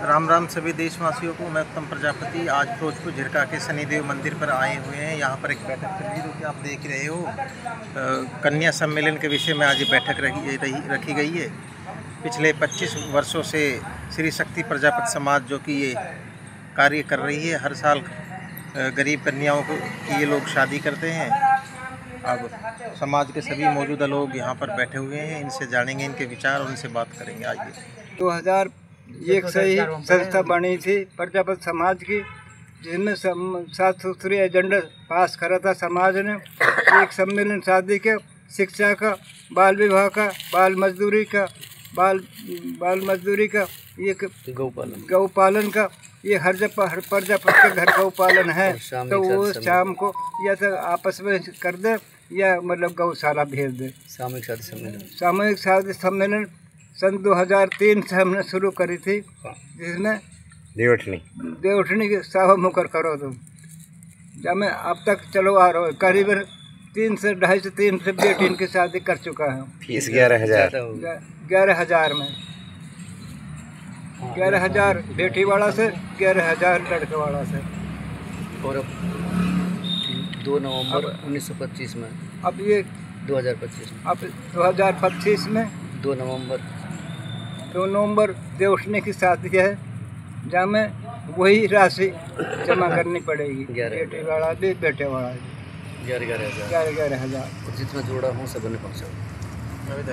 राम राम सभी देशवासियों को। मैं उत्तम प्रजापति आज फिरोजपुर झिरका के शनिदेव मंदिर पर आए हुए हैं। यहाँ पर एक बैठक चल रही है जो कि आप देख रहे हो। कन्या सम्मेलन के विषय में आज ये बैठक रखी गई है। पिछले 25 वर्षों से श्री शक्ति प्रजापति समाज जो कि ये कार्य कर रही है, हर साल गरीब कन्याओं को की ये लोग शादी करते हैं। अब समाज के सभी मौजूदा लोग यहाँ पर बैठे हुए हैं, इनसे जानेंगे इनके विचार और उनसे बात करेंगे। आइए। 2001 से ही संस्था बनी थी प्रजापति समाज की, जिसमें साफ सुथरी एजेंडा पास करा था समाज ने। एक सम्मेलन शादी के, शिक्षा का, बाल विवाह का, बाल मजदूरी का, बाल मजदूरी का, ये गौपालन का, ये हर प्रजापति के घर गौपालन है। तो वो शाम को या तो आपस में कर दे या मतलब गौशाला भेज दे। सामूहिक शादी सम्मेलन सन 2003 से हमने शुरू करी थी, जिसमें देवठनी के साहब मुकर करो तुम। जब मैं अब तक चलो आ रहा हूँ, करीबन 3 से 3.5 बेटी इनकी शादी कर चुका हूँ। फीस 11,000 में 11,000 बेटी वाला से, 11,000 लड़के वाला से। और 2 नवंबर 1925 में, अब ये 2025 में, अब 2025 में 2 नवंबर देवठनी की शादी है, जहाँ में वही राशि जमा करनी पड़ेगी। बेटे वाला भी, बेटे वाला भी 11,000। जितना जोड़ा हूँ सब ने पहुँचा।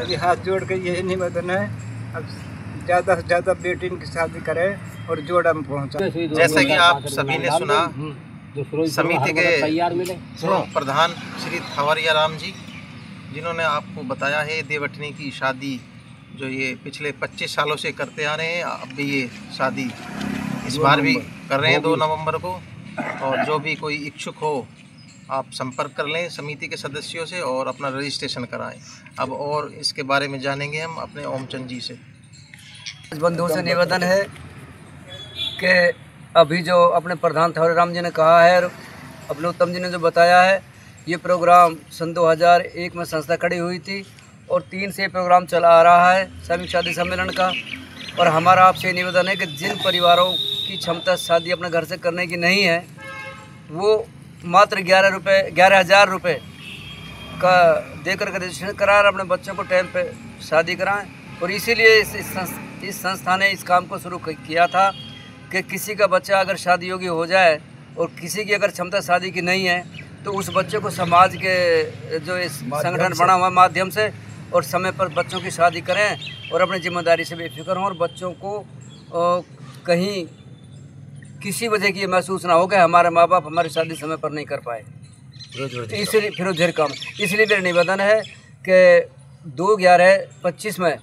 ये हाथ जोड़ के यही निवेदन है, अब ज़्यादा से ज़्यादा बेटी की शादी करें और जोड़ा में पहुँचा। जैसा कि आप सभी ने सुना, समिति के प्रधान श्री थावरिया राम जी, जिन्होंने आपको बताया है देवठनी की शादी जो ये पिछले 25 सालों से करते आ रहे हैं, अब भी ये शादी इस बार भी कर रहे हैं 2 नवंबर को। और जो भी कोई इच्छुक हो, आप संपर्क कर लें समिति के सदस्यों से और अपना रजिस्ट्रेशन कराएं। अब और इसके बारे में जानेंगे हम अपने ओमचंद जी से। बंधुओं से निवेदन है कि अभी जो अपने प्रधान थावरिया राम जी ने कहा है, अपने उत्तम जी ने जो बताया है, ये प्रोग्राम सन 2001 में संस्था खड़ी हुई थी और 3 से प्रोग्राम चला आ रहा है सामूहिक शादी सम्मेलन का। और हमारा आपसे निवेदन है कि जिन परिवारों की क्षमता शादी अपने घर से करने की नहीं है, वो मात्र 11,000 रुपये का देकर के रजिस्ट्रेशन करा और अपने बच्चों को टाइम पे शादी कराएं। और इसीलिए इस संस्था ने इस काम को शुरू किया था कि किसी का बच्चा अगर शादी योग्य हो जाए और किसी की अगर क्षमता शादी की नहीं है, तो उस बच्चे को समाज के जो इस संगठन बना हुआ माध्यम से और समय पर बच्चों की शादी करें और अपनी जिम्मेदारी से बेफिक्र हों और बच्चों को कहीं किसी वजह की महसूस ना हो कि हमारे माँ बाप हमारी शादी समय पर नहीं कर पाए। इसलिए फिर झिरका में इसलिए मेरा निवेदन है कि 2/11/25 में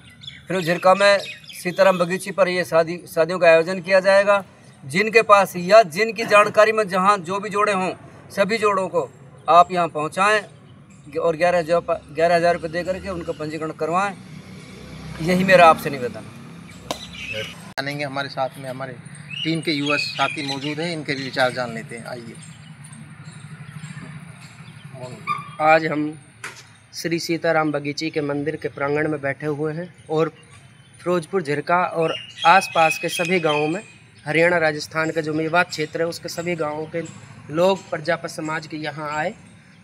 फिर झिरका में सीताराम बगीची पर ये शादियों का आयोजन किया जाएगा। जिनके पास या जिनकी जानकारी में जहाँ जो भी जोड़े हों, सभी जोड़ों को आप यहाँ पहुँचाएँ और 11,000 रुपये दे करके उनका पंजीकरण करवाएं। यही मेरा आपसे निवेदन है। जानेंगे, हमारे साथ में हमारे टीम के युवा साथी मौजूद हैं, इनके भी विचार जान लेते हैं। आइए। आज हम श्री सीताराम बगीची के मंदिर के प्रांगण में बैठे हुए हैं और फिरोजपुर झिरका और आसपास के सभी गांवों में, हरियाणा राजस्थान का जो मेवात क्षेत्र है उसके सभी गांवों के लोग प्रजापति समाज के यहाँ आए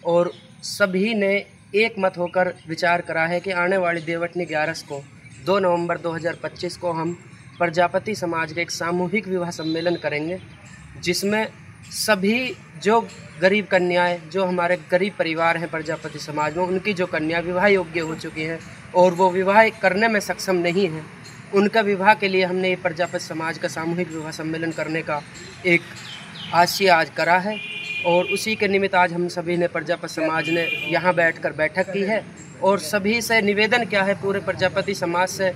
और सभी ने एक मत होकर विचार करा है कि आने वाली देवठनी 11 को 2 नवंबर 2025 को हम प्रजापति समाज के एक सामूहिक विवाह सम्मेलन करेंगे, जिसमें सभी जो गरीब कन्याएं, जो हमारे गरीब परिवार हैं प्रजापति समाज में, उनकी जो कन्या विवाह योग्य हो चुकी हैं और वो विवाह करने में सक्षम नहीं हैं, उनका विवाह के लिए हमने ये प्रजापति समाज का सामूहिक विवाह सम्मेलन करने का एक आशय आज करा है। और उसी के निमित्त आज हम सभी ने प्रजापति समाज ने यहाँ बैठकर बैठक की है। और सभी से निवेदन क्या है, पूरे प्रजापति समाज से,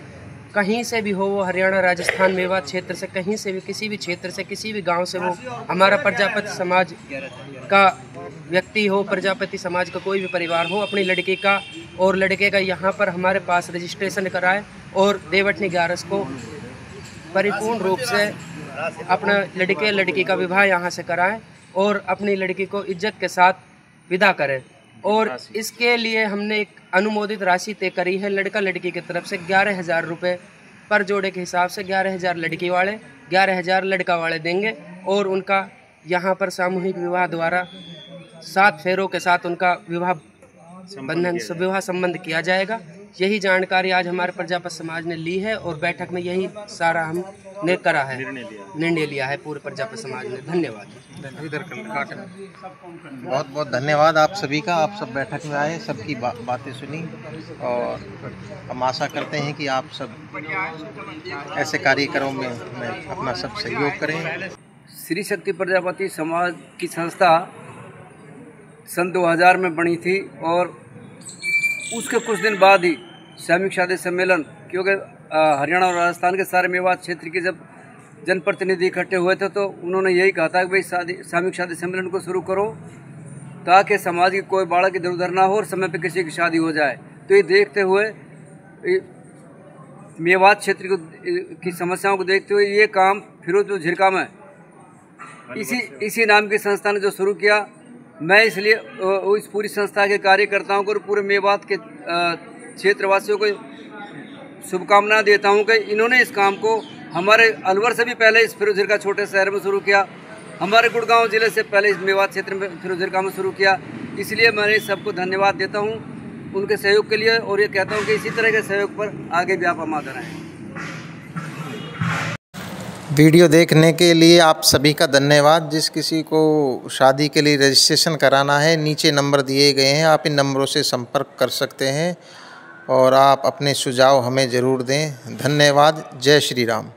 कहीं से भी हो, वो हरियाणा राजस्थान मेवात क्षेत्र से, कहीं से भी, किसी भी क्षेत्र से, किसी भी गांव से, वो हमारा प्रजापति समाज का व्यक्ति हो, प्रजापति समाज का कोई भी परिवार हो, अपनी लड़की का और लड़के का यहाँ पर हमारे पास रजिस्ट्रेशन कराए और देवठनी 11 को परिपूर्ण रूप से अपना लड़के का विवाह यहाँ से कराएं और अपनी लड़की को इज्जत के साथ विदा करें। और इसके लिए हमने एक अनुमोदित राशि तय करी है लड़का लड़की की तरफ से 11,000 रुपये पर जोड़े के हिसाब से, 11,000 लड़की वाले 11,000 लड़का वाले देंगे और उनका यहाँ पर सामूहिक विवाह द्वारा 7 फेरों के साथ उनका विवाह संबंध किया जाएगा। यही जानकारी आज हमारे प्रजापत समाज ने ली है और बैठक में यही सारा हमने करा है, निर्णय लिया है पूरे प्रजापत समाज ने। धन्यवाद। बहुत बहुत धन्यवाद आप सभी का। आप सब बैठक में आए, सबकी बातें सुनी और हम आशा करते हैं कि आप सब ऐसे कार्यक्रमों में अपना सब सहयोग करें। श्री शक्ति प्रजापति समाज की संस्था सन 2000 में बनी थी और उसके कुछ दिन बाद ही सामूहिक शादी सम्मेलन, क्योंकि हरियाणा और राजस्थान के सारे मेवात क्षेत्र के जब जनप्रतिनिधि इकट्ठे हुए थे तो उन्होंने यही कहा था कि भाई सामूहिक शादी सम्मेलन को शुरू करो ताकि समाज की कोई बालक इधर उधर ना हो और समय पर किसी की शादी हो जाए। तो ये देखते हुए मेवात क्षेत्र की समस्याओं को देखते हुए ये काम फिरोजपुर झिरका में इसी नाम की संस्था ने जो शुरू किया, मैं इसलिए इस पूरी संस्था के कार्यकर्ताओं को और पूरे मेवात के क्षेत्रवासियों को शुभकामनाएं देता हूं कि इन्होंने इस काम को हमारे अलवर से भी पहले इस फिरोज झिरका छोटे शहर में शुरू किया, हमारे गुड़गांव जिले से पहले इस मेवात क्षेत्र में फिरोज झिरका में शुरू किया। इसलिए मैं सबको धन्यवाद देता हूं उनके सहयोग के लिए और ये कहता हूं कि इसी तरह के सहयोग पर आगे भी आप आमाद रहें। वीडियो देखने के लिए आप सभी का धन्यवाद। जिस किसी को शादी के लिए रजिस्ट्रेशन कराना है, नीचे नंबर दिए गए हैं, आप इन नंबरों से संपर्क कर सकते हैं और आप अपने सुझाव हमें ज़रूर दें। धन्यवाद। जय श्री राम।